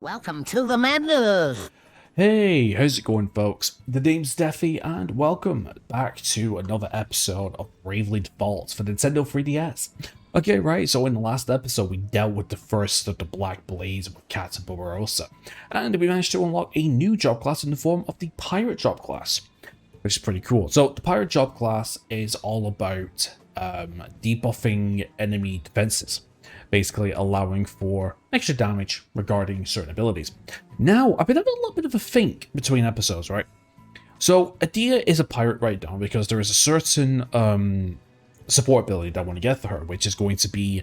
Welcome to the madness! Hey, how's it going, folks? The name's Deathy, and welcome back to another episode of Bravely Default for Nintendo 3DS. Okay, right, so in the last episode, we dealt with the first of the Black Blades with Cata Barbarossa, and we managed to unlock a new job class in the form of the Pirate job class, which is pretty cool. So, the Pirate job class is all about debuffing enemy defenses, basically allowing for extra damage regarding certain abilities. Now, I've been having a little bit of a think between episodes, right? So, Adia is a pirate right now because there is a certain support ability that I want to get for her, which is going to be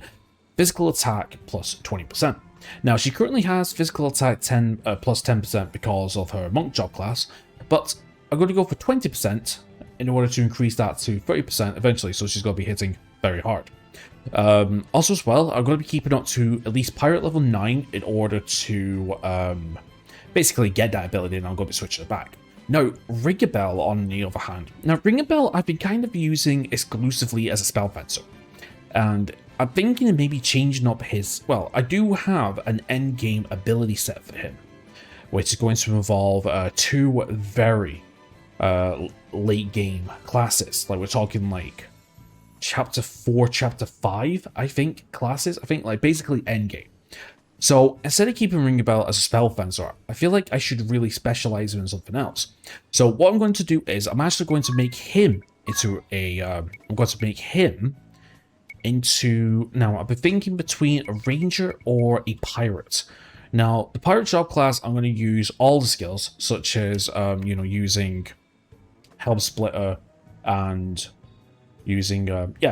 physical attack plus 20%. Now, she currently has physical attack plus 10% because of her monk job class, but I'm going to go for 20% in order to increase that to 30% eventually, so she's going to be hitting very hard. Also as well, I'm going to be keeping up to at least Pirate level 9 in order to basically get that ability, and I'm going to be switching it back. Now, Ring-a-Bell on the other hand. Now, Ring-a-Bell I've been kind of using exclusively as a spell fencer, and I'm thinking of maybe changing up his... Well, I do have an endgame ability set for him, which is going to involve two very late game classes. Like, we're talking like Chapter 4, Chapter 5, I think, classes. I think, like, basically endgame. So, instead of keeping Ring-a-Bell as a spell fencer, I feel like I should really specialize in something else. So, what I'm going to do is, I'm actually going to make him into a... I'm going to make him into... Now, I've been thinking between a ranger or a pirate. Now, the pirate job class, I'm going to use all the skills, such as, using Helm Splitter and... using,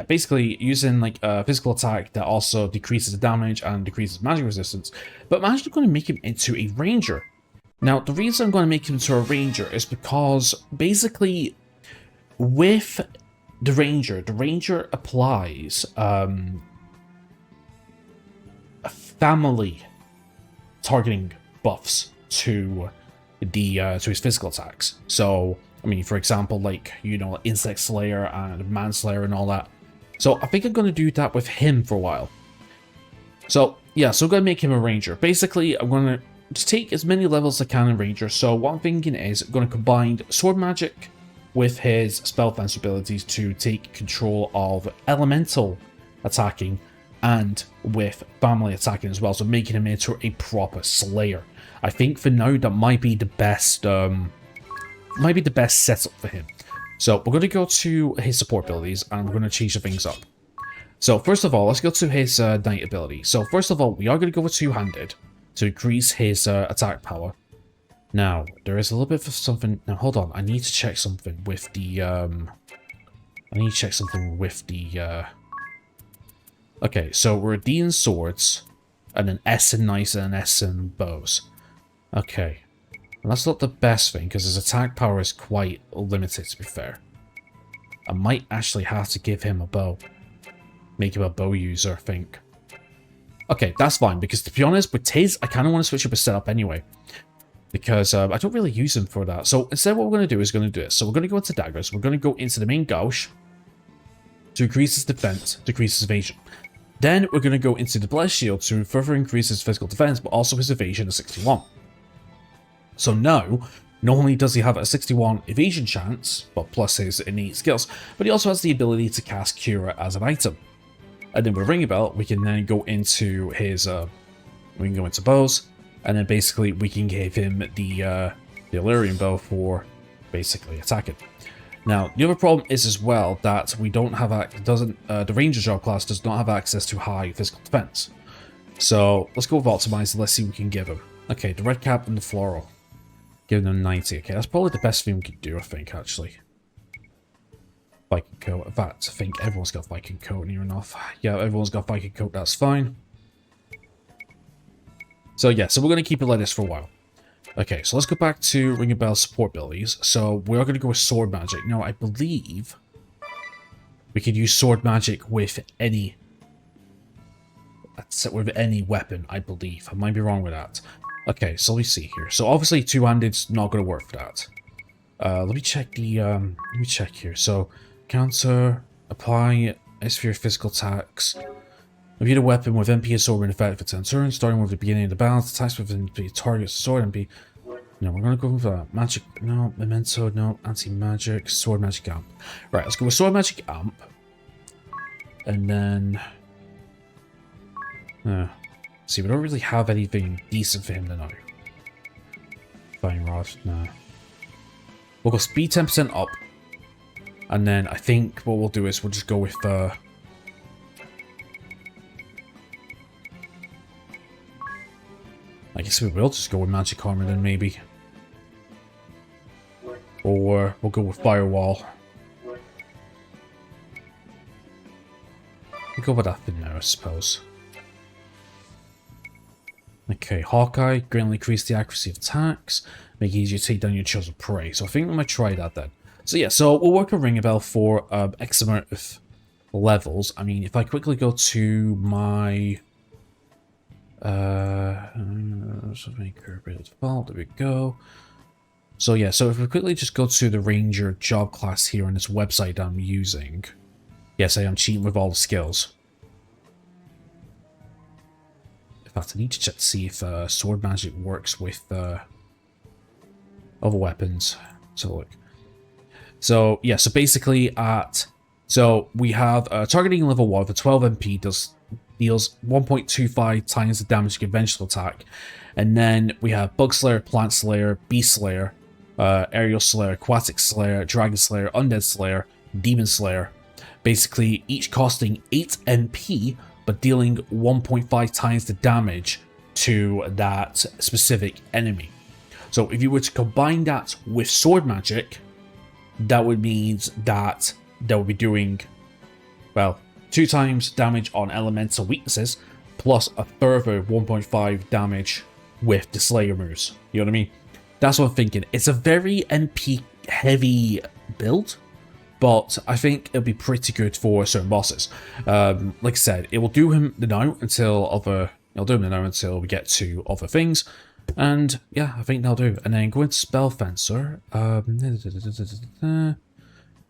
basically using like a physical attack that also decreases the damage and decreases magic resistance. But I'm actually going to make him into a ranger. Now, the reason I'm going to make him into a ranger is because basically with the ranger applies family targeting buffs to the to his physical attacks. So, I mean, for example, like, Insect Slayer and Manslayer and all that. So I think I'm going to do that with him for a while. So, yeah, so I'm going to make him a ranger. Basically, I'm going to just take as many levels as I can in ranger. So what I'm thinking is I'm going to combine sword magic with his spell fence abilities to take control of elemental attacking and with family attacking as well. So making him into a proper slayer. I think for now that might be the best... setup for him. So we're going to go to his support abilities and we're going to change the things up. So first of all, let's go to his knight ability. So first of all, we are going to go with two-handed to increase his attack power. Now, there is a little bit of something... Now, hold on. I need to check something with the... Okay, so we're a D in swords, and an S in knights, and an S in bows. Okay. And that's not the best thing, because his attack power is quite limited, to be fair. I might actually have to give him a bow. Make him a bow user, I think. Okay, that's fine, because to be honest, with his, I kind of want to switch up his setup anyway. Because I don't really use him for that. So instead what we're going to do is going to do this. So we're going to go into daggers. We're going to go into the main gauche to increase his defense, decrease his evasion. Then we're going to go into the blessed shield to further increase his physical defense, but also his evasion to 61. So now, not only does he have a 61 evasion chance, but plus his innate skills, but he also has the ability to cast Cura as an item. And then with Ring-a-Bell, we can then go into his, we can go into bows, and then basically we can give him the Illyrian bow for basically attacking. Now, the other problem is as well that we don't have, the Ranger job class does not have access to high physical defense. So let's go with Optimize and let's see what we can give him. Okay, the red cap and the floral. Giving them 90. Okay, that's probably the best thing we could do, I think, actually. Viking coat. In fact, I think everyone's got Viking coat near enough. Yeah, everyone's got Viking coat, that's fine. So yeah, so we're going to keep it like this for a while. Okay, so let's go back to Ring-a-Bell's support abilities. So we're going to go with sword magic. Now, I believe we could use sword magic with any... with any weapon, I believe. I might be wrong with that. Okay, so let's see here. So obviously two-handed's not going to work for that. Let me check the, let me check here. So, counter, apply, S for your physical attacks. If you had a weapon with MP and sword in effect for 10 turns, starting with the beginning of the battle, attacks with MP targets sword and be. No, we're gonna go with magic. No, memento. No, anti-magic. Sword magic amp. Right, let's go with sword magic amp. And then. See, we don't really have anything decent for him to know. Flying rod. No. We'll go speed 10% up. And then I think what we'll do is we'll just go with. I guess we will just go with magic armor then, maybe. Or we'll go with firewall. We'll go with that for now, I suppose. Okay, Hawkeye, greatly increase the accuracy of attacks, make it easier to take down your chosen prey. So I think I'm going to try that then. So yeah, so we'll work on Ring a Bell for X amount of levels. I mean, if I quickly go to my... so maker default, there we go. So yeah, so if we quickly just go to the Ranger job class here on this website I'm using. Yes, I am cheating with all the skills. In fact, I need to check to see if sword magic works with other weapons. So look. So yeah, so basically so we have targeting level 1 for 12 MP deals 1.25 times the damage to conventional attack. And then we have Bug Slayer, Plant Slayer, Beast Slayer, Aerial Slayer, Aquatic Slayer, Dragon Slayer, Undead Slayer, Demon Slayer. Basically, each costing 8 MP, but dealing 1.5 times the damage to that specific enemy. So if you were to combine that with sword magic, that would mean that would be doing, well, 2 times damage on elemental weaknesses, plus a further 1.5 damage with the Slayer moves. You know what I mean? That's what I'm thinking. It's a very NP heavy build, but I think it'll be pretty good for certain bosses. Like I said, it will do him now until we get to other things. And yeah, I think that'll do. And then go into Spell Fencer,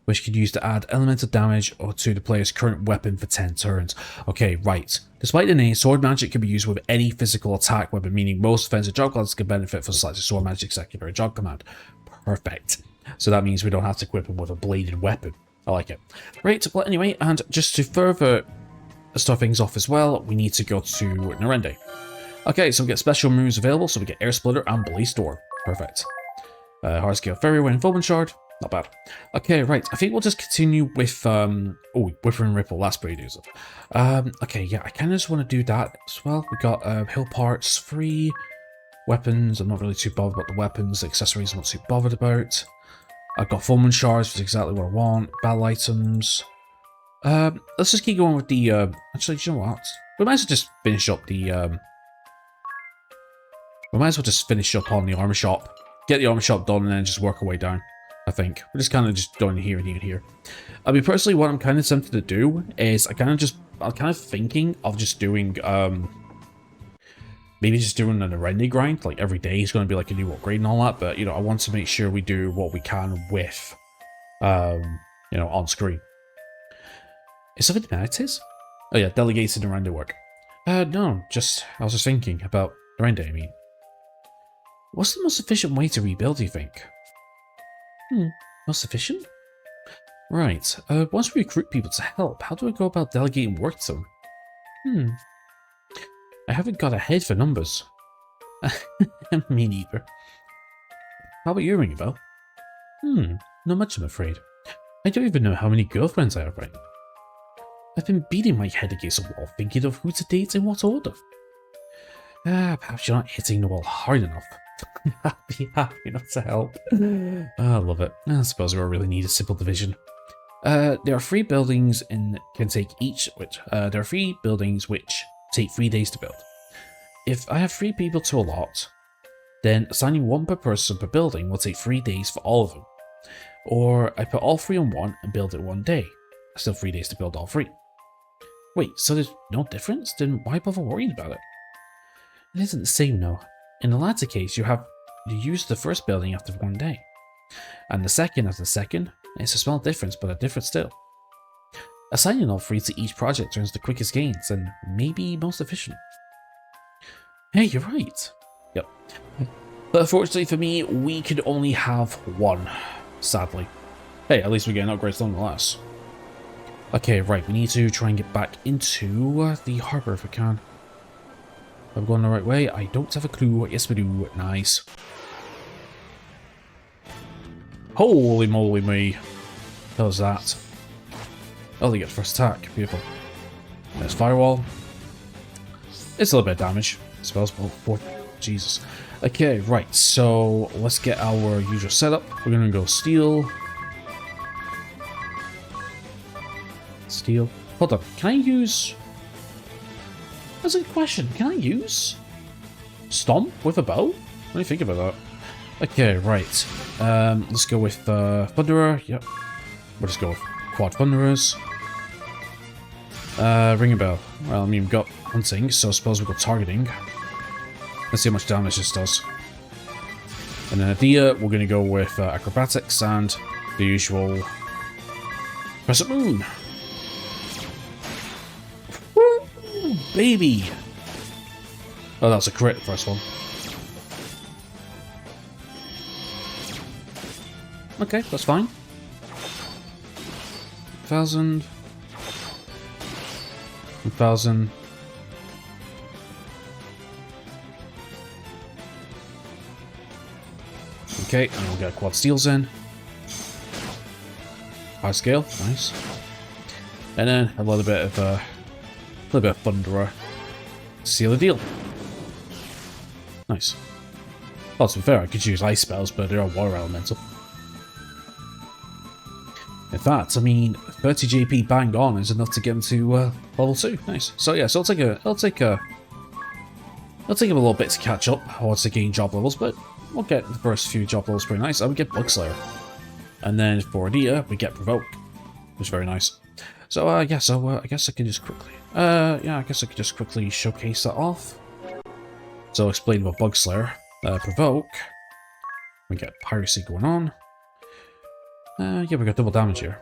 which can use to add elemental damage or to the player's current weapon for 10 turns. Okay, right. Despite the name, sword magic can be used with any physical attack weapon, meaning most offensive job classes can benefit from selecting sword magic secondary job command. Perfect. So that means we don't have to equip him with a bladed weapon. I like it. Right, well anyway, and just to further start things off as well, we need to go to Narende. Okay, so we get special moves available, so we get Air Splitter and Blaze Storm. Perfect. Hard Scale Fairy Wind, Foaming Shard. Not bad. Okay, right. I think we'll just continue with Whipper and Ripple. That's pretty decent. Okay, yeah, I kind of just want to do that as well. We got Hill Parts, free weapons. I'm not really too bothered about the weapons. Accessories I'm not too bothered about. I've got Foaming Shards, which is exactly what I want. Battle items. Let's just keep going with the. Actually, do you know what? We might as well just finish up the. We might as well just finish up on the armor shop. Get the armor shop done and then just work our way down. I think. We're just kind of just doing here and here and here. I mean, personally, what I'm kind of tempted to do is I'm kind of thinking of just doing, maybe just doing an Narende grind. Like, every day is going to be like a new upgrade and all that. But, you know, I want to make sure we do what we can with, you know, on screen. Is something humanities? Oh, yeah, delegated Narende work. No, just, I was just thinking about Narende, I mean. What's the most efficient way to rebuild, do you think? Most efficient? Right. Once we recruit people to help, how do I go about delegating work to them? I haven't got a head for numbers. Me neither. How about you, Ring a Bell? Not much, I'm afraid. I don't even know how many girlfriends I have right now. I've been beating my head against a wall thinking of who to date in what order. Perhaps you're not hitting the wall hard enough. happy not to help. I love it. I suppose we don't really need a simple division. There are 3 buildings there are 3 buildings which take 3 days to build. If I have 3 people to allot, then assigning 1 per person per building will take 3 days for all of them. Or I put all 3 on one and build it 1 day. Still 3 days to build all 3. Wait, so there's no difference? Then why bother worrying about it? It isn't the same, no. In the latter case, you use the first building after 1 day, and the second after the second. It's a small difference, but a difference still. Assigning all three to each project turns the quickest gains and maybe most efficient. Hey, you're right. Yep. But unfortunately for me, we could only have one, sadly. Hey, at least we're getting upgrades nonetheless. Okay, right, we need to try and get back into the harbor if we can. Am I going the right way? I don't have a clue. Yes, we do. Nice. Holy moly me. What was that? Oh, they get first attack. Beautiful. There's firewall. It's a little bit of damage, I suppose, but Jesus. Okay, right, so let's get our usual setup. We're gonna go steel. Steel. Hold on, can I use... That's a good question. Can I use Stomp with a bow? What do you think about that? Okay, right. Let's go with Thunderer. Yep. We'll just go with Quad Thunderers. Ring a bell. Well, I mean, we've got hunting, so I suppose we've got targeting. Let's see how much damage this does. And then Adia, we're going to go with acrobatics and the usual Crescent Moon. Woo, baby! Oh, that's a crit, the first one. Okay, that's fine. 1,000. 1,000. Okay, and we'll get quad steels in. High scale, nice. And then a little bit of Thunderer. Seal the deal. Nice. Well, to be fair, I could use ice spells, but they're water elemental. In fact, I mean, 30 JP bang on is enough to get him to level 2. Nice. So yeah, so it'll take him a little bit to catch up once to gain job levels, but we'll get the first few job levels pretty nice. And we get Bug Slayer. And then for Adia, we get Provoke, which is very nice. So yeah, so I guess I can just quickly, showcase that off. So explain about Bug Slayer. Provoke. We get Piracy going on. Yeah, we got double damage here.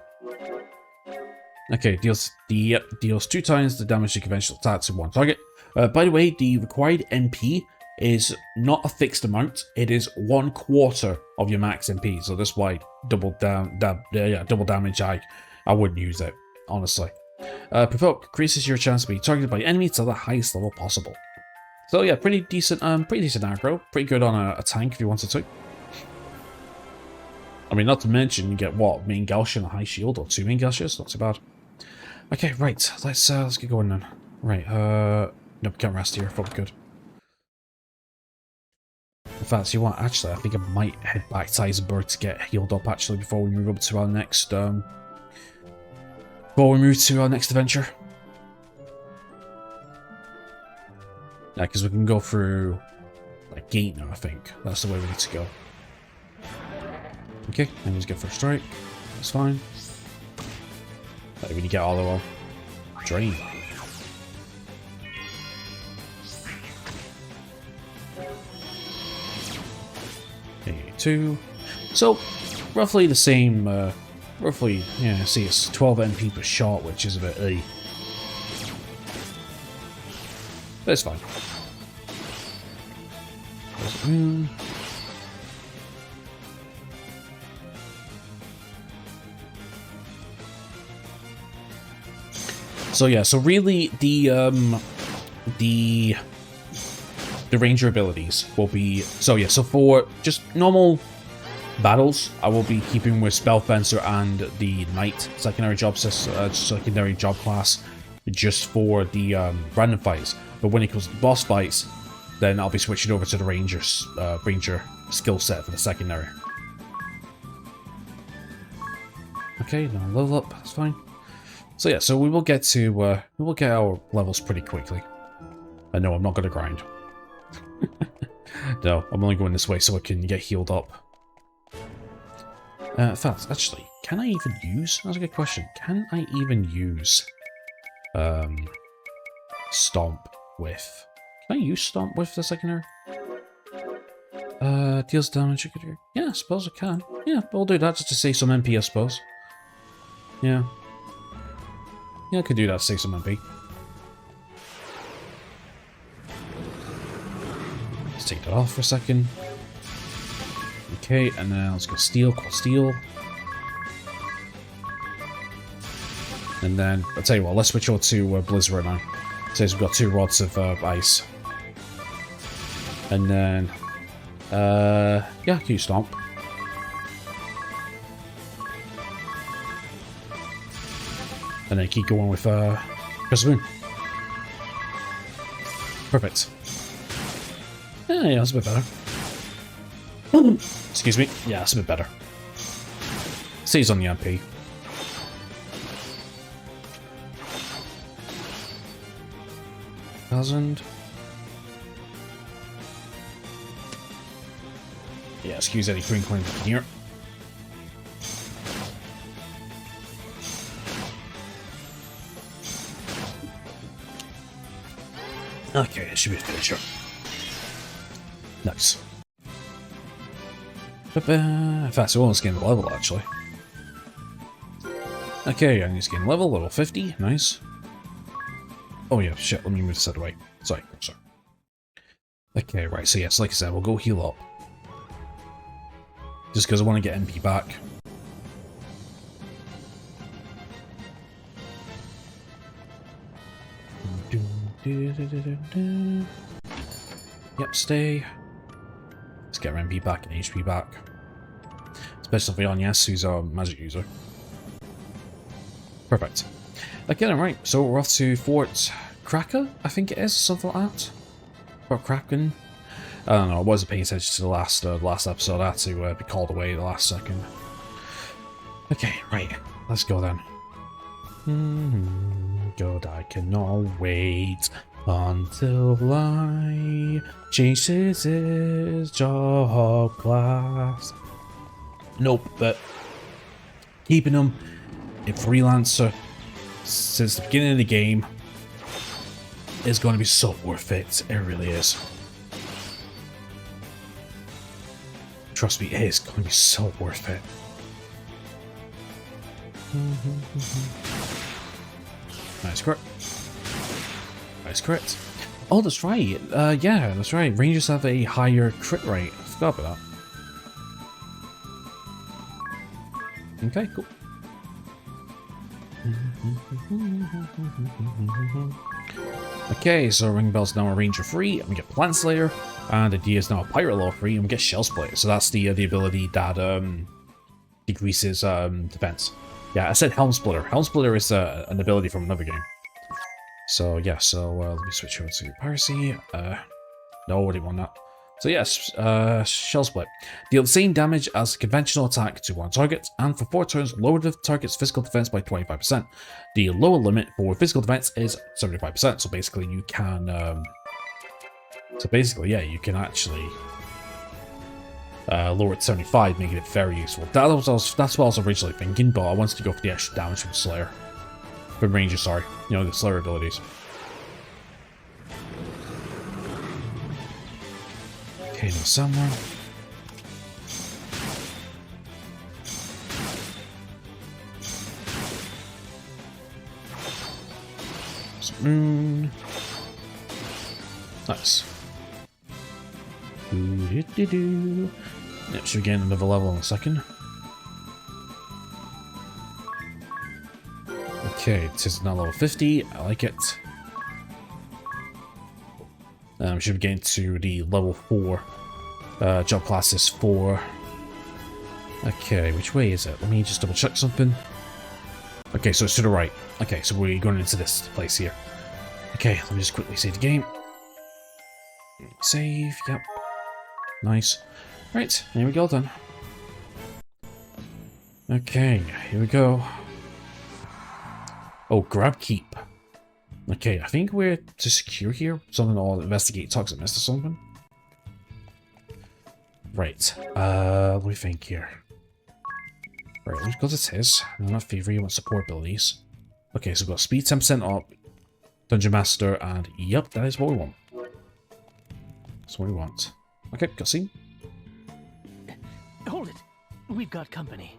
Okay, deals 2 times the damage to conventional attacks in one target. By the way, the required MP is not a fixed amount. It is 1/4 of your max MP. So that's why double damage. I wouldn't use it, honestly. Provoke increases your chance to be targeted by enemies to the highest level possible. So yeah, pretty decent aggro. Pretty good on a tank if you wanted to. I mean, not to mention you get what, main Gaussian and a high shield, or 2 main Gaussians, not too bad. Okay, right, let's get going then. Right, nope, can't rest here, probably good. In fact, you know what, actually, I think I might head back to Eisenberg to get healed up actually before we move up to our next adventure. Yeah, because we can go through like gate now, I think. That's the way we need to go. Okay, and let's get first strike. That's fine. When you get all the way. Drain. Okay, 2. So, roughly the same, yeah, see, it's 12 MP per shot, which is a bit but it's fine. So yeah, so really the ranger abilities will be, so yeah, so for just normal battles, I will be keeping with Spell Fencer and the Knight secondary job class just for the random fights. But when it comes to boss fights, then I'll be switching over to the ranger skill set for the secondary. Okay, now level up, that's fine. So yeah, so we will get our levels pretty quickly. And no, I'm not going to grind. No, I'm only going this way so I can get healed up. In fact, actually, can I even use... That's a good question. Can I even use... Stomp with... Can I use Stomp with the secondary? Deals damage. Yeah, I suppose I can. Yeah, we'll do that just to save some MP, I suppose. Yeah. Yeah, I could do that to save some MP. Let's take that off for a second. Okay, and then let's go steel, quad steel. And then, I'll tell you what, let's switch over to Blizzard now. Says we've got 2 rods of ice. And then, yeah, Q Stomp. And then keep going with Curse of Moon. Perfect. Yeah, that's a bit better. Excuse me. Yeah, that's a bit better. Stays on the MP. $1,000. Yeah, excuse any green coin in here. Okay, it should be a finisher. Nice. In fact, I want to gain the level, actually. Okay, I need to gain level 50. Nice. Oh yeah, shit, let me move this out of the way. Sorry. Okay, right, so yes, like I said, we'll go heal up. Just because I want to get MP back. Yep, stay. Let's get our MP back and HP back. Especially for Yanyas, who's our magic user. Perfect. Okay, then, right, so we're off to Fort Kraka, I think it is, something like that. Fort Kraken. I don't know, I wasn't paying attention to the last episode. I had to be called away the last second. Okay, right, let's go then. God, I cannot wait until I change his job class. Nope, but keeping him a freelancer since the beginning of the game is going to be so worth it. It really is. Trust me, it is going to be so worth it. Nice crit. Nice crit. Oh, that's right. Yeah, that's right. Rangers have a higher crit rate. I forgot about that. Okay, cool. Okay, so Ring Bell's now a Ranger 3, and we get Plant Slayer, and Idea is now a Pirate level 3, and we get Shell Split. So that's the ability that decreases defense. Yeah, I said Helm Splitter. Helm Splitter is an ability from another game. So yeah, so let me switch over to Piracy. No, I didn't want that. So yes, Shell Split. Deal the same damage as a conventional attack to one target, and for 4 turns, lower the target's physical defense by 25%. The lower limit for physical defense is 75%, so basically you can... yeah, you can actually lower it to 75, making it very useful. That's what I was originally thinking, but I wanted to go for the extra damage from Slayer. From Ranger, sorry. You know, the Slayer abilities. Okay, no someone. Moon. Nice. Yep, should we gain another level in a second? Okay, it is now level 50. I like it. Should we gain to the level 4 job classes for... Okay, which way is it? Let me just double check something. Okay, so it's to the right. Okay, so we're going into this place here. Okay, let me just quickly save the game. Save, yep. Nice. Right, here we go then. Okay, here we go. Oh, grab keep. Okay, I think we're to secure here. Something or investigate toxic mist or something. Right, what do we think here? Right, let's go to this. I'm not favor you want support abilities. Okay, so we've got speed 10% up, Dungeon Master, and yep, that is what we want. That's what we want. Okay, cutscene. Hold it. We've got company.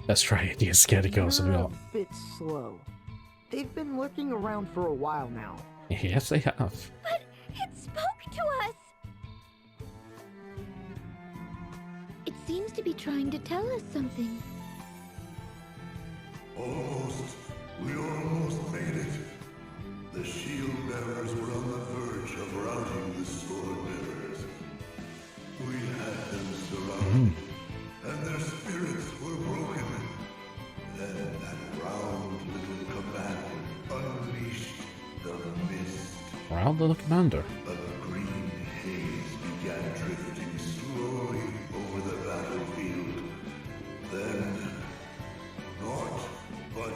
That's right, he's scared to go, so we They're got... a bit slow. They've been lurking around for a while now. Yes, they have. But it spoke to us! It seems to be trying to tell us something. Almost. We almost made it. The shield bearers were on the verge of routing the sword bearers. We had them surrounded, and their spirits were broken. Then that round little commander unleashed the mist. Round the commander. A green haze began drifting slowly over the battlefield. Then, naught but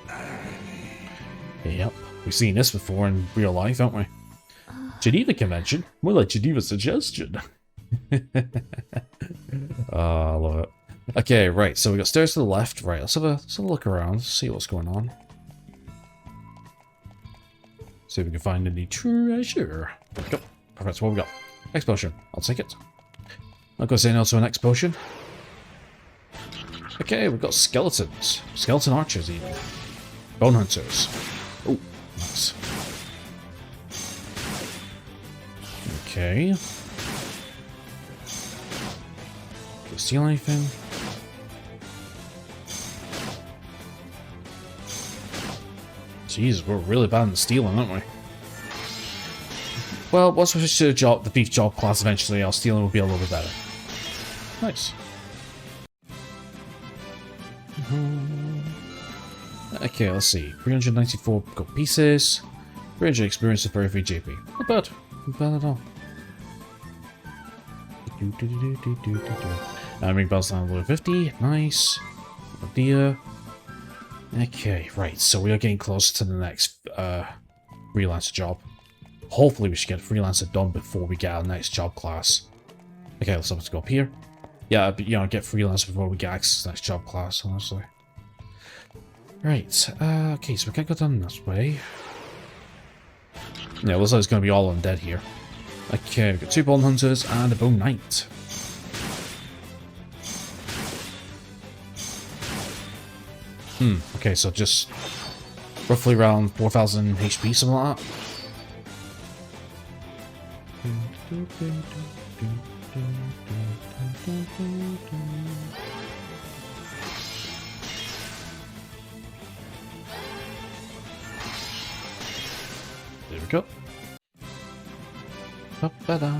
agony. Yep, we've seen this before in real life, haven't we? Geneva Convention? More like Geneva Suggestion. I love it. Okay, right, so we got stairs to the left. Right, let's have a look around, see what's going on. See if we can find any treasure. There we go. Perfect, so what we got? X potion. I'll take it. Not gonna say no to an X potion. Okay, we've got skeletons. Skeleton archers, even. Bone hunters. Oh, nice. Okay. Can we steal anything? Jeez, we're really bad at stealing, aren't we? Well, once we switch to the thief job class eventually, our stealing will be a little bit better. Nice. Okay, let's see. 394 gold pieces. 300 experience with 33 JP. Not bad. Not bad at all. Ring bells down below 50. Nice. Idea. Okay, right. So we are getting close to the next freelancer job. Hopefully we should get freelancer done before we get our next job class. Okay, let's have to go up here. Yeah, but, you know, get freelancer before we get access to the next job class, honestly. Right, okay, so we can't go down this way. Yeah, looks like it's going to be all undead here. Okay, we've got 2 bone hunters and a bone knight. Okay, so just roughly around 4,000 HP, something like that. There we go. Ba-ba-da.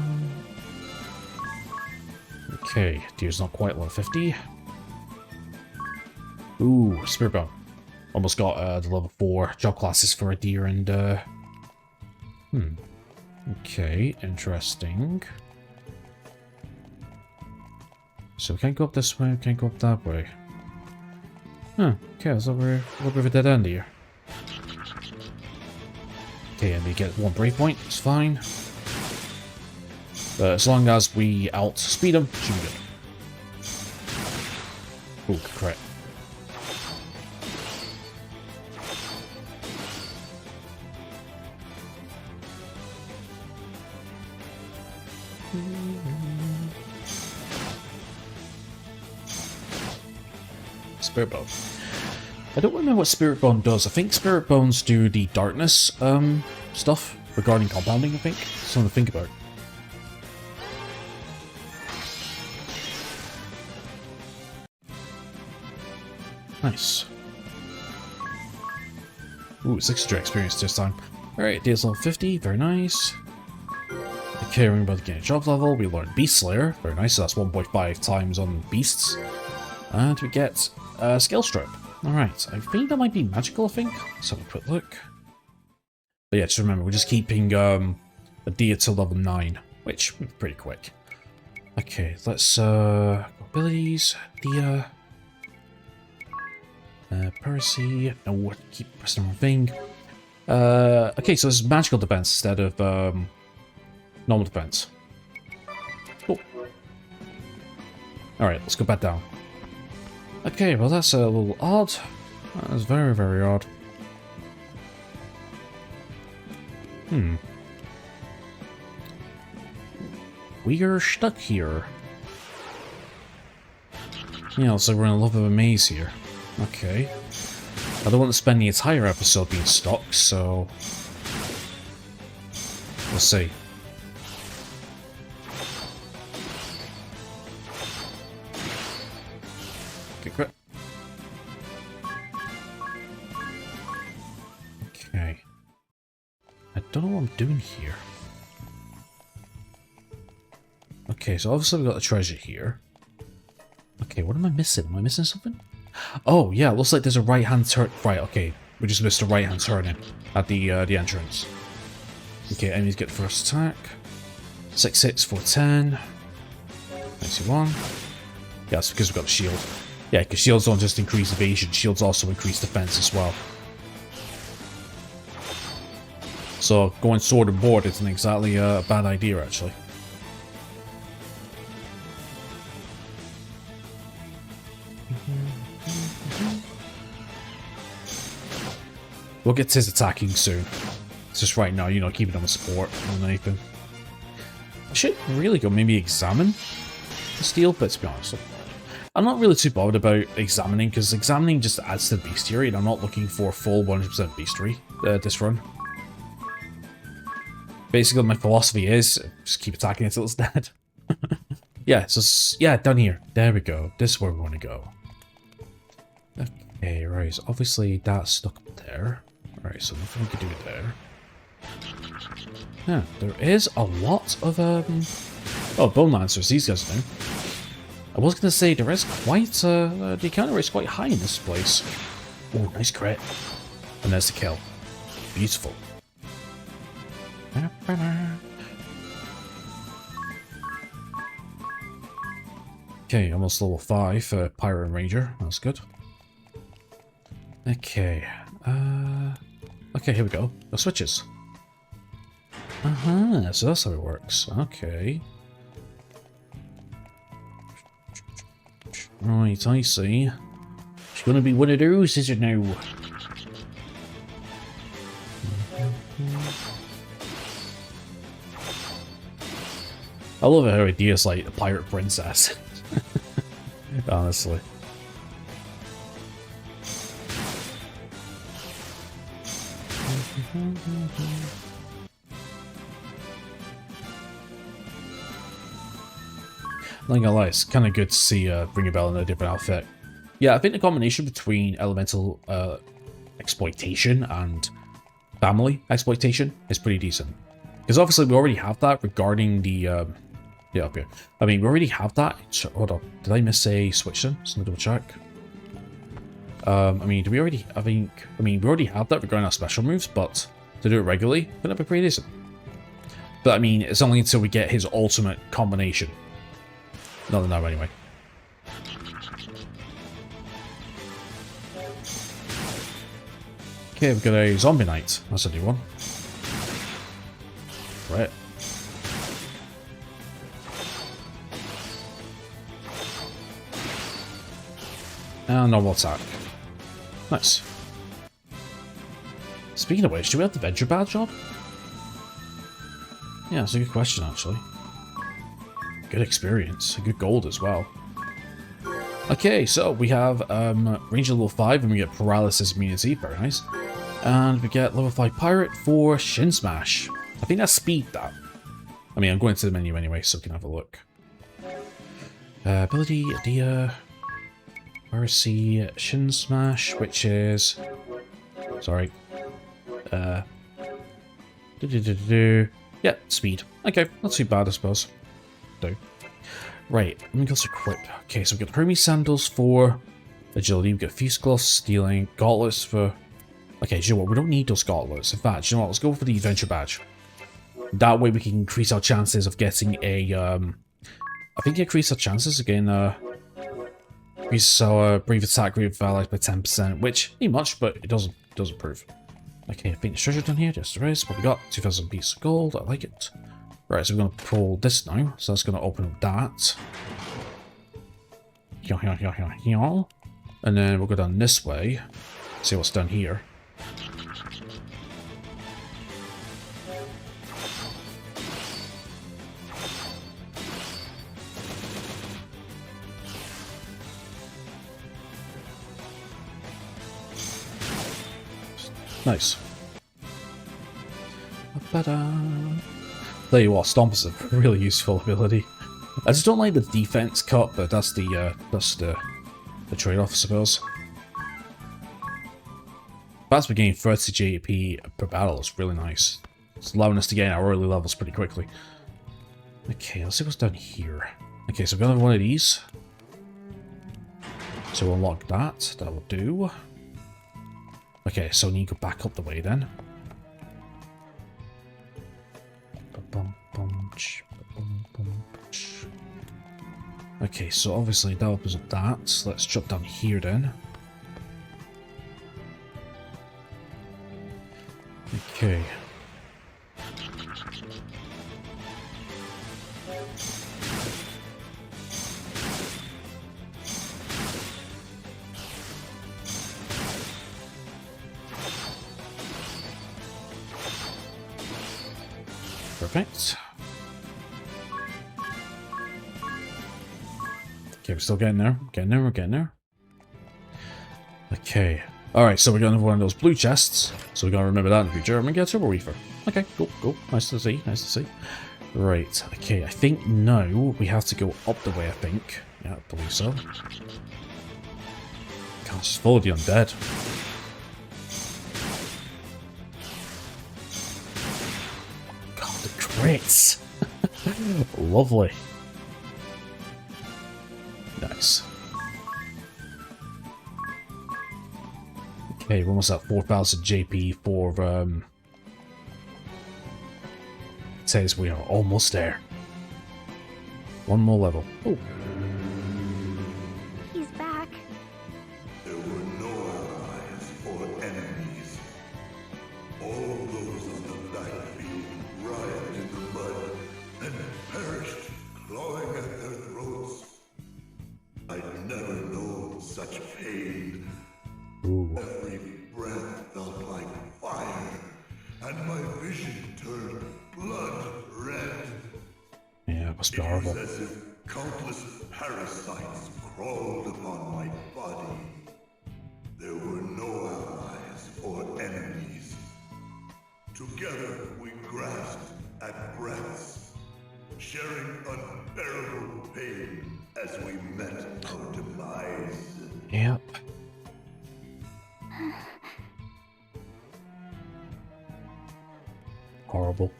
Okay, deer's not quite level 50. Ooh, Spirit Bone. Almost got the level 4 job classes for a deer and Okay, interesting. So we can't go up this way, we can't go up that way. Huh, okay, so we're a little bit of a dead end here. Okay, and we get 1 brave point, it's fine. But as long as we outspeed them, should be good. Ooh, crit. Spirit Bone. I don't remember what Spirit Bone does. I think Spirit Bones do the darkness stuff regarding compounding, I think. Something to think about. Nice. Ooh, 600 experience this time. Alright, deals level 50, very nice. Okay, we're about to get a job level. We learned Beast Slayer, very nice, so that's 1.5 times on beasts. And we get Scale Strip. Alright, I think that might be magical, I think. Let's have a quick look. But yeah, just remember, we're just keeping a deer to level 9, which is pretty quick. Okay, let's go abilities, deer. Percy. No, keep pressing the wrong thing. Okay, so it's magical defense instead of normal defense. Cool. Alright, let's go back down. Okay, well that's a little odd. That's very, very odd. We are stuck here. Yeah, looks like we're in a little bit of a maze here. Okay. I don't want to spend the entire episode being stuck, so... we'll see. Okay, quit. Okay. I don't know what I'm doing here. Okay, so obviously we've got the treasure here. Okay, what am I missing? Am I missing something? Oh, yeah, it looks like there's a right-hand turn. Right, okay. We just missed a right-hand turning at the entrance. Okay, enemies get first attack. 6 hits for 10. 91. Yeah, that's because we've got the shield. Yeah, because shields don't just increase evasion, shields also increase defense as well. So, going sword and board isn't exactly a bad idea, actually. We'll get to his attacking soon. It's just right now, you know, keeping him a support more than anything. I should really go maybe examine the steel, but to be honest, I'm not really too bothered about examining, because examining just adds to the bestiary, and I'm not looking for full 100% bestiary this run. Basically, my philosophy is just keep attacking until it's dead. Yeah, so yeah, down here. There we go. This is where we want to go. Okay, right. So obviously that's stuck up there. Right, so nothing we can do there. Yeah, there is a lot of oh, Bone Lancers. These guys are new. I was gonna say there is quite the encounter rate is quite high in this place. Oh, nice crit. And there's the kill. Beautiful. Okay, almost level 5 for Pirate and Ranger. That's good. Okay. Okay, here we go. The switches. So that's how it works. Okay. Right, I see. It's gonna be one of those, is it now? I love her idea is like a pirate princess. Honestly. Not gonna lie, it's kind of good to see Bring a Bell in a different outfit. Yeah, I think the combination between elemental exploitation and family exploitation is pretty decent. Because obviously we already have that regarding the... yeah, up here. I mean, we already have that. So, hold on. Did I miss a switch then? Just gonna double check. I mean, do we already... I mean, we already have that regarding our special moves, but to do it regularly, wouldn't that be pretty decent? But I mean, it's only until we get his ultimate combination. Not now, anyway. Okay, we've got a Zombie Knight. That's a new one. Right. And normal attack. Nice. Speaking of which, do we have the Venture Badge on? Yeah, that's a good question, actually. Good experience. Good gold as well. Okay, so we have Ranger level 5 and we get Paralysis Immunity. Very nice. And we get level 5 Pirate for Shin Smash. I think that's speed, that. I mean, I'm going to the menu anyway, so we can have a look. Ability, Adia... RC Shin Smash, which is... Sorry. Yeah, speed. Okay, not too bad, I suppose. Right, let me go to equip. Okay, so we've got Hermes Sandals for agility, we've got Fuse Gloss, Stealing, Gauntlets for... Okay, do you know what? We don't need those gauntlets. In fact, you know what? Let's go for the Adventure Badge. That way we can increase our chances of getting a... I think increase our chances again, increase our brief attack rate of allies by 10%, which ain't much, but it does improve. Okay, I think there's treasure down here. Yes, there is. What we got? 2,000 pieces of gold. I like it. Right, so we're going to pull this now. So that's going to open up that. And then we'll go down this way. See what's down here. Nice. Tell you what, Stomp is a really useful ability. I just don't like the defense cut, but that's the trade-off, I suppose. That's for getting 30 JP per battle is really nice. It's allowing us to get our early levels pretty quickly. Okay, let's see what's down here. Okay, so we're gonna have one of these. So we'll unlock that. That will do. Okay, so we need to go back up the way then. Okay, so obviously that opens up that. So let's drop down here then. Okay. Perfect. Okay, we're still getting there. We're getting there. Okay. Alright, so we're going to have one of those blue chests. So we're going to remember that in the future. I'm going to get a Turbo Reefer. Okay, cool. Nice to see. Right, okay, I think now we have to go up the way, I think. Yeah, I believe so. Can't just follow the undead. God, the crits! Lovely. Nice. Okay, we're almost at 4,000 JP for, it says we are almost there. One more level. Oh. He's back. There were no allies or enemies. All those on the battlefield writhed in the mud and perished, clawing at their throats. I'd never known such pain. Ooh. Every breath felt like fire, and my vision turned blood red. Yeah, it must be It horrible. was as if countless parasites crawled upon my body. There were no allies or enemies. Together we grasped at breaths, sharing unbearable pain as we met our demise. Yep. Horrible.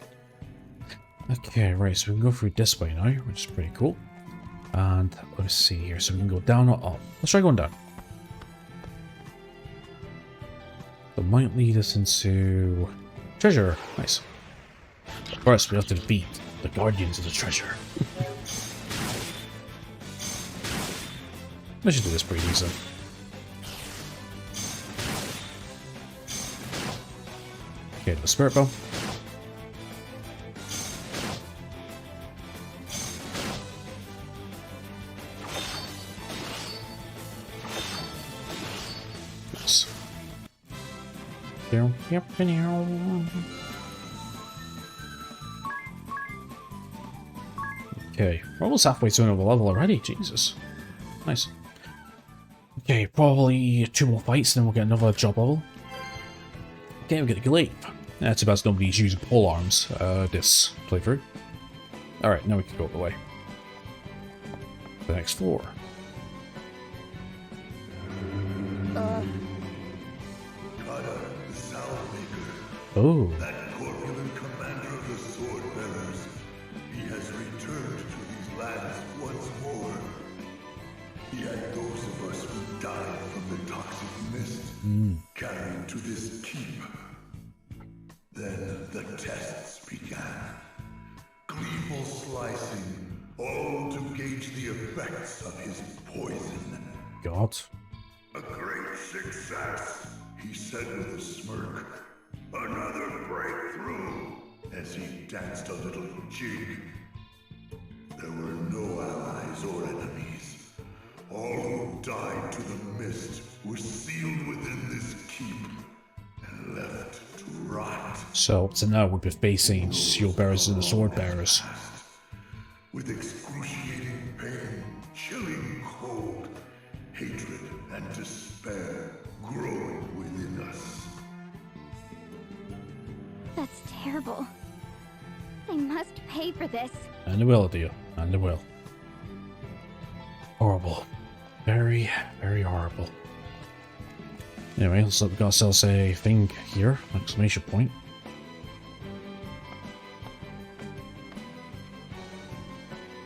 Okay, right, so we can go through this way now, which is pretty cool. And let's see here, so we can go down or up. Let's try going down. That might lead us into treasure. Nice. First, we have to defeat the guardians of the treasure. I should do this pretty easily. Okay, the spirit bow. Nice. Okay, we're almost halfway to another level already. Jesus. Nice. Okay, probably 2 more fights, and then we'll get another job level. Okay, we get the glaive. That's about nobody's using pole arms this playthrough. Alright, now we can go up the way. The next floor. Kata, the Soundmaker. Oh. That corpulent commander of the Sword Bearers. He has returned to these lands once more. He had those of us who died from the toxic mist carried to this keep. Then the tests began. Gleeful slicing, all to gauge the effects of his poison. God. A great success, he said with a smirk. Another breakthrough, as he danced a little jig. There were no allies or enemies. All who died to the mist were sealed within this keep and left to rot. So, up to now, we've been facing shield bearers and the sword bearers. With excruciating pain, chilling cold, hatred and despair growing within us. That's terrible. They must pay for this. And they will, dear. And they will. Horrible. Very, very horrible. Anyway, looks like we got ourselves a thing here. Exclamation point.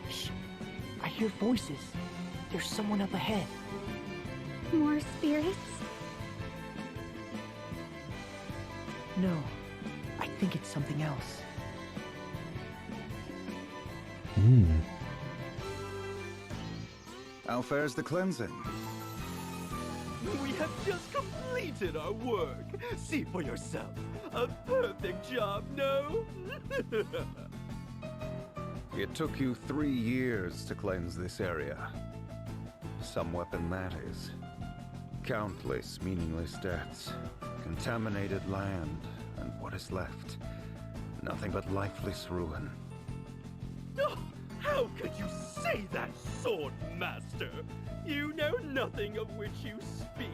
Shh. I hear voices. There's someone up ahead. More spirits? No. I think it's something else. How fares the cleansing? We have just completed our work. See for yourself. A perfect job, no? It took you 3 years to cleanse this area. Some weapon that is. Countless meaningless deaths. Contaminated land. And what is left? Nothing but lifeless ruin. Oh, how could you say that, Sword Master? You know nothing of which you speak.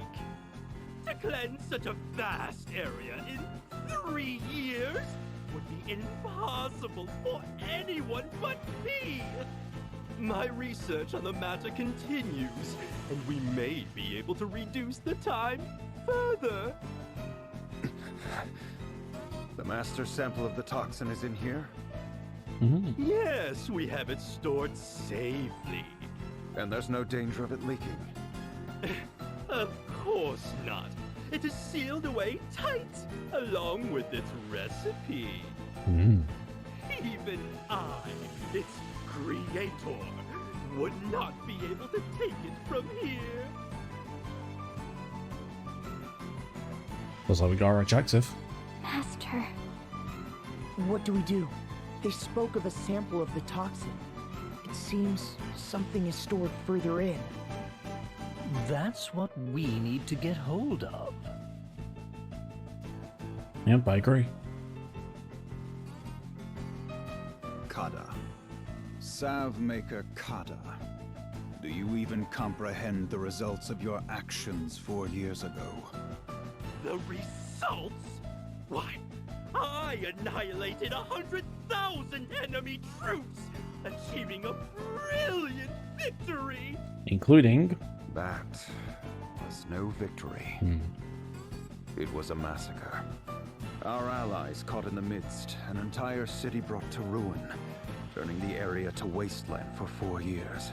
To cleanse such a vast area in 3 years would be impossible for anyone but me. My research on the matter continues, and we may be able to reduce the time further. The master sample of the toxin is in here? Yes, we have it stored safely. And there's no danger of it leaking? Of course not. It is sealed away tight, along with its recipe. Even I, its creator, would not be able to take it from here. Looks like we got our objective. Master. What do we do? They spoke of a sample of the toxin. It seems something is stored further in. That's what we need to get hold of. Yep, I agree. Kada. Salve maker Kada. Do you even comprehend the results of your actions 4 years ago? The results? Why, I annihilated 100,000 enemy troops, achieving a brilliant victory! Including... That was no victory. It was a massacre. Our allies caught in the midst, an entire city brought to ruin, turning the area to wasteland for 4 years.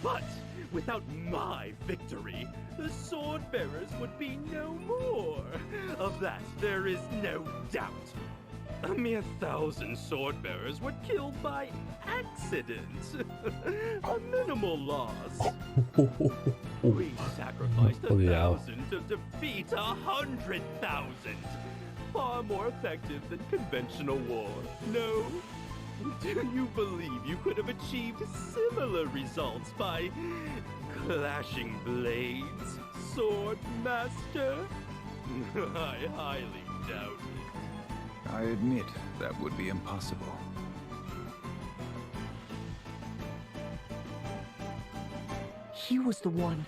But without my victory, the sword bearers would be no more. Of that, there is no doubt. A mere 1,000 sword bearers were killed by accident. A minimal loss. We sacrificed Bloody hell. 1,000 to defeat 100,000. Far more effective than conventional war. No? Do you believe you could have achieved similar results by clashing blades, Sword Master? I highly doubt it. I admit that would be impossible. He was the one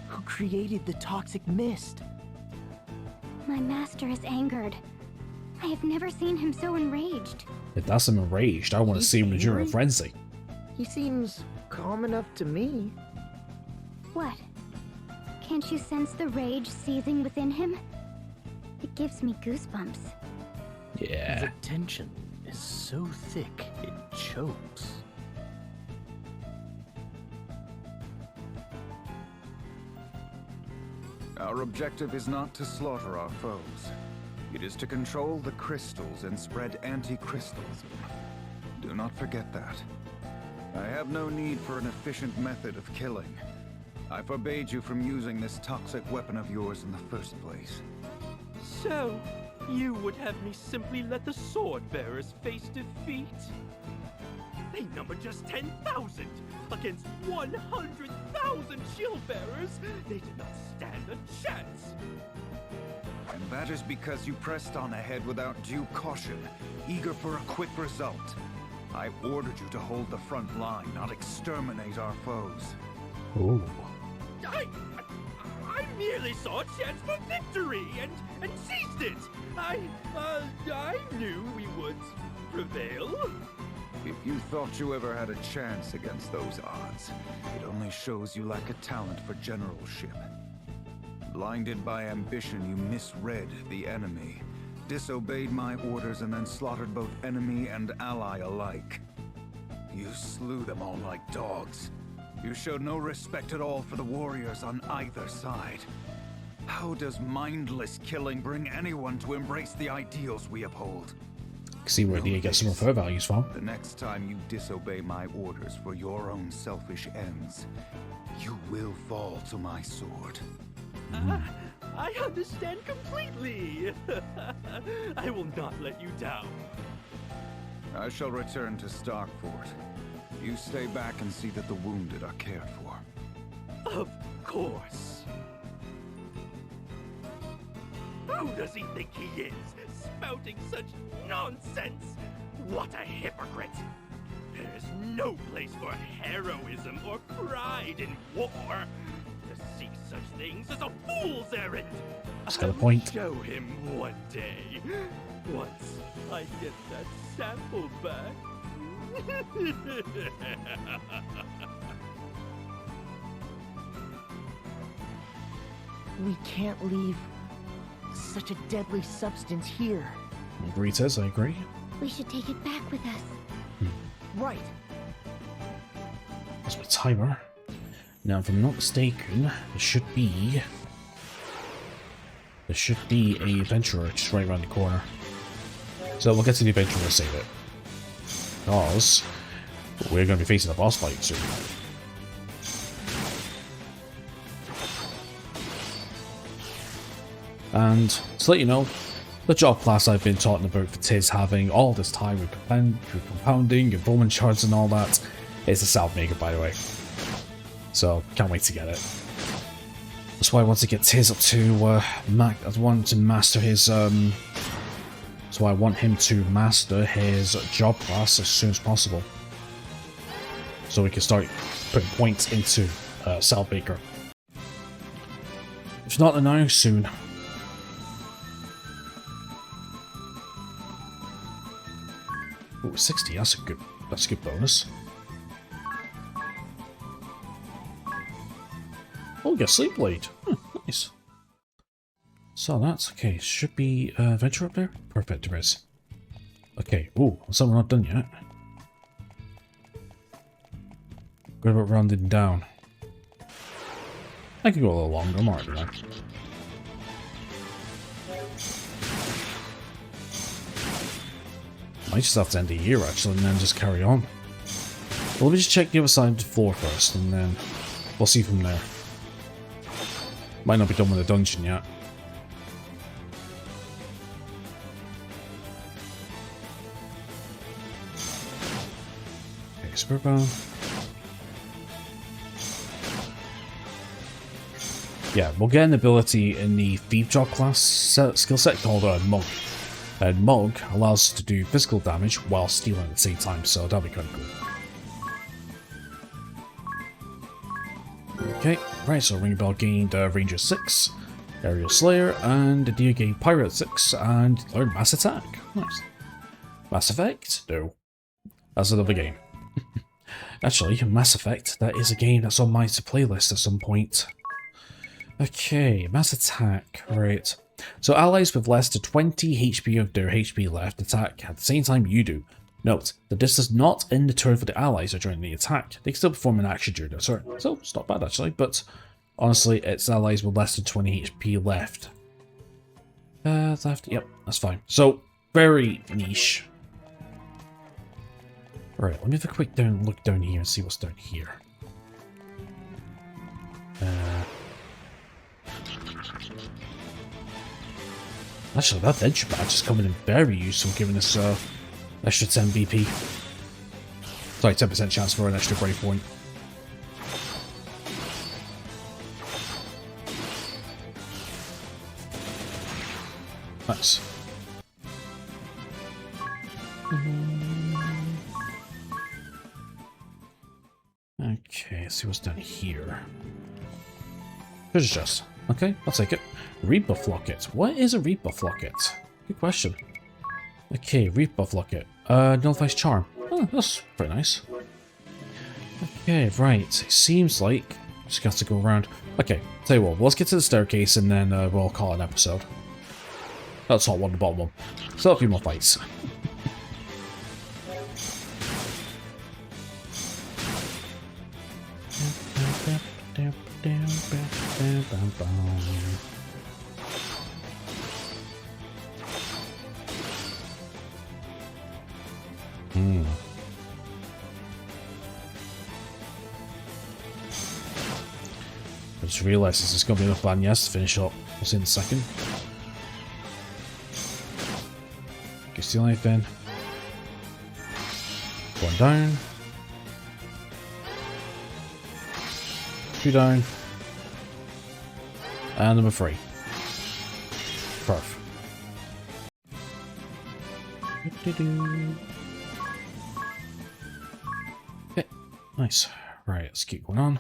who created the toxic mist. My master is angered. I have never seen him so enraged. If that's him enraged, I want to He's see him during a angry? frenzy. He seems calm enough to me. What? Can't you sense the rage seething within him? It gives me goosebumps. Yeah. The tension is so thick it chokes. Our objective is not to slaughter our foes. It is to control the crystals and spread anti-crystalism. Do not forget that. I have no need for an efficient method of killing. I forbade you from using this toxic weapon of yours in the first place. So, you would have me simply let the sword bearers face defeat? They number just 10,000 against 100,000 shield bearers. They did not stand a chance. And that is because you pressed on ahead without due caution, eager for a quick result. I ordered you to hold the front line, not exterminate our foes. Ooh. I merely saw a chance for victory and seized it. I knew we would prevail. If you thought you ever had a chance against those odds, it only shows you lack a talent for generalship. Blinded by ambition, you misread the enemy, disobeyed my orders, and then slaughtered both enemy and ally alike. You slew them all like dogs. You showed no respect at all for the warriors on either side. How does mindless killing bring anyone to embrace the ideals we uphold? See where they get some of her values from. The next time you disobey my orders for your own selfish ends, you will fall to my sword. I understand completely. I will not let you down. I shall return to Starkfort. You stay back and see that the wounded are cared for. Of course. Who does he think he is, spouting such nonsense? What a hypocrite! There's no place for heroism or pride in war. To seek such things is a fool's errand. Just got a point. I'll show him one day. Once I get that sample back. We can't leave such a deadly substance here. Agreed, says, I agree. We should take it back with us. Right. That's my timer. Now, if I'm not mistaken, there should be a adventurer just right around the corner. So we'll get to the adventurer and save it. Because we're going to be facing a boss fight soon. And to let you know, the job class I've been talking about for Tiz having all this time with compounding and Roman shards and all that is a South Maker, by the way. So, can't wait to get it. That's why I want to get Tiz up to, I want to master his, that's why I want him to master his job class as soon as possible. So we can start putting points into South Baker. If not now, soon. Ooh, 60, that's a good bonus. Oh, get Sleep Blade. Nice. So that's okay. Should be Venture up there? Perfect, there is. Okay, ooh, something not done yet. What about rounding down? I could go a little longer, I'm alright with that. Might just have to end the year actually, and then just carry on. Well, let me just check the other side of the floor first, and then we'll see from there. Might not be done with the dungeon yet. Okay, Spiritbound. Yeah, we'll get an ability in the Thief Job class skill set called Mug. And Mug allows us to do physical damage while stealing at the same time, so that'll be kind of cool. Okay, right, so Ring Bell gained Ranger 6, Area Slayer, and Dia gained Pirate 6, and learned Mass Attack. Nice. Mass Effect? No. That's another game. Actually, Mass Effect, that is a game that's on my playlist at some point. Okay, Mass Attack, right. So allies with less than 20 HP of their HP left attack at the same time you do. Note that this does not end the turn for the allies or during the attack. They can still perform an action during their turn. So it's not bad actually, but honestly it's allies with less than 20 HP left. Left, yep, that's fine. So very niche. Right, let me have a quick look down here and see what's down here. Actually, that Venture Badge is coming in very useful, giving us extra 10 BP. Sorry, 10% chance for an extra Brave Point. Nice. Okay, let's see what's down here. Treasure chest. Okay, I'll take it. Rebuff Locket. What is a Rebuff Locket? Good question. Okay, rebuff locket. Nullifies charm. Oh, that's pretty nice. Okay, right. It seems like just got to go around. Okay, tell you what, let's get to the staircase and then we'll call it an episode. That's not one, the bottom one. Still a few more fights. I just realised this is going to be enough plan, yes, to finish up. We'll see in a second. Can you steal anything? One down. 2 down. And number 3. Perf. Okay, nice. Right, let's keep going on.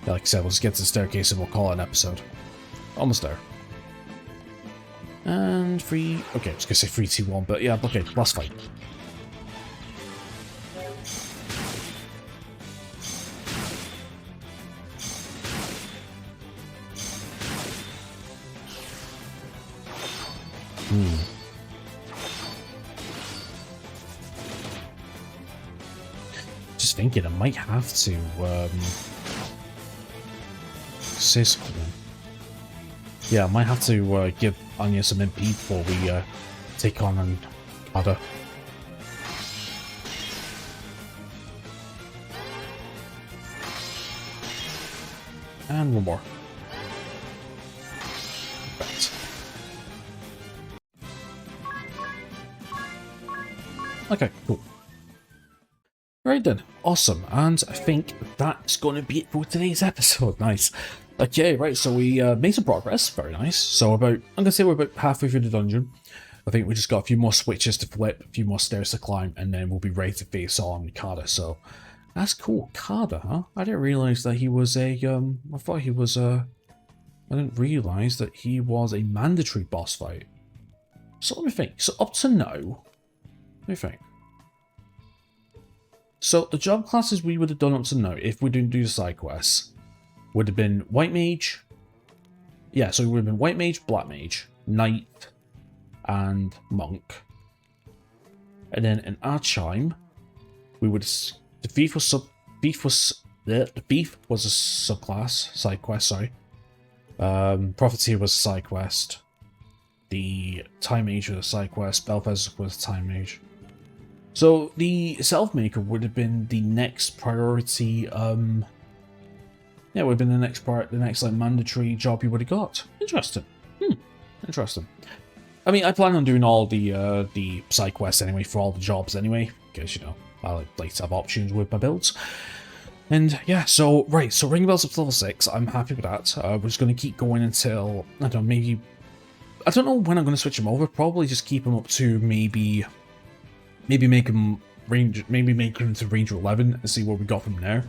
Yeah, like I said, we'll just get to the staircase and we'll call it an episode. Almost there. And free... Okay, I was going to say free T1, but yeah, okay, last fight. Just thinking, I might have to, say something. Yeah, I might have to give Anya some MP before we take on Ada. And one more. Right. Okay, cool. Right then, awesome, and I think that's going to be it for today's episode. Nice. Okay, right, so we made some progress, very nice. So I'm going to say we're about halfway through the dungeon. I think we just got a few more switches to flip, a few more stairs to climb, and then we'll be ready to face on Kada. So that's cool. Kada, huh? I didn't realize that he was a, I thought he was a, I didn't realize that he was a mandatory boss fight. So let me think. So up to now, let me think. So the job classes we would have done up to now, if we didn't do the side quests, would have been White Mage. Yeah, so it would have been White Mage, Black Mage, Knight, and Monk. And then in Archime, we would the Thief was the Thief was a subclass, side quest, sorry. Profiteer was a side quest. The Time Mage was a side quest, Belfast was a Time Mage. So the Self-Maker would have been the next priority, yeah, it would have been the next like mandatory job you would have got. Interesting. Interesting. I mean, I plan on doing all the side quests anyway for all the jobs anyway, because, you know, I like to have options with my builds. And yeah, so, right, so Ring Bells up to level 6, I'm happy with that. We're just going to keep going until, I don't know, maybe, I don't know when I'm going to switch them over, probably just keep them up to maybe make them to Ranger 11 and see what we got from there.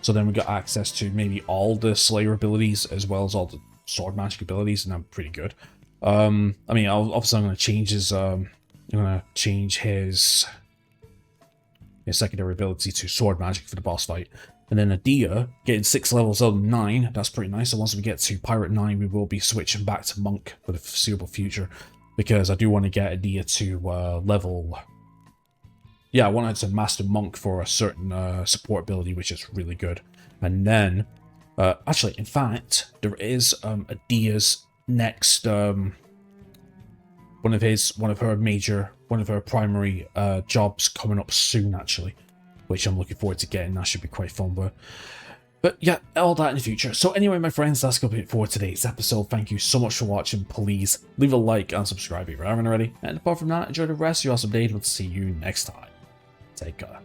So then we got access to maybe all the Slayer abilities as well as all the sword magic abilities, and I'm pretty good. I mean, obviously I'm going to change his, I'm going to change his secondary ability to sword magic for the boss fight. And then Adia, getting 6 levels out of 9, that's pretty nice. So once we get to Pirate 9, we will be switching back to Monk for the foreseeable future, because I do want to get Adia to level... Yeah, I wanted to master Monk for a certain support ability, which is really good. And then, actually, in fact, there is Adia's next, one of her primary jobs coming up soon, actually, which I'm looking forward to getting. That should be quite fun, but yeah, all that in the future. So anyway, my friends, that's going to be it for today's episode. Thank you so much for watching. Please leave a like and subscribe if you haven't already. And apart from that, enjoy the rest of your awesome day, and we'll see you next time. Take care.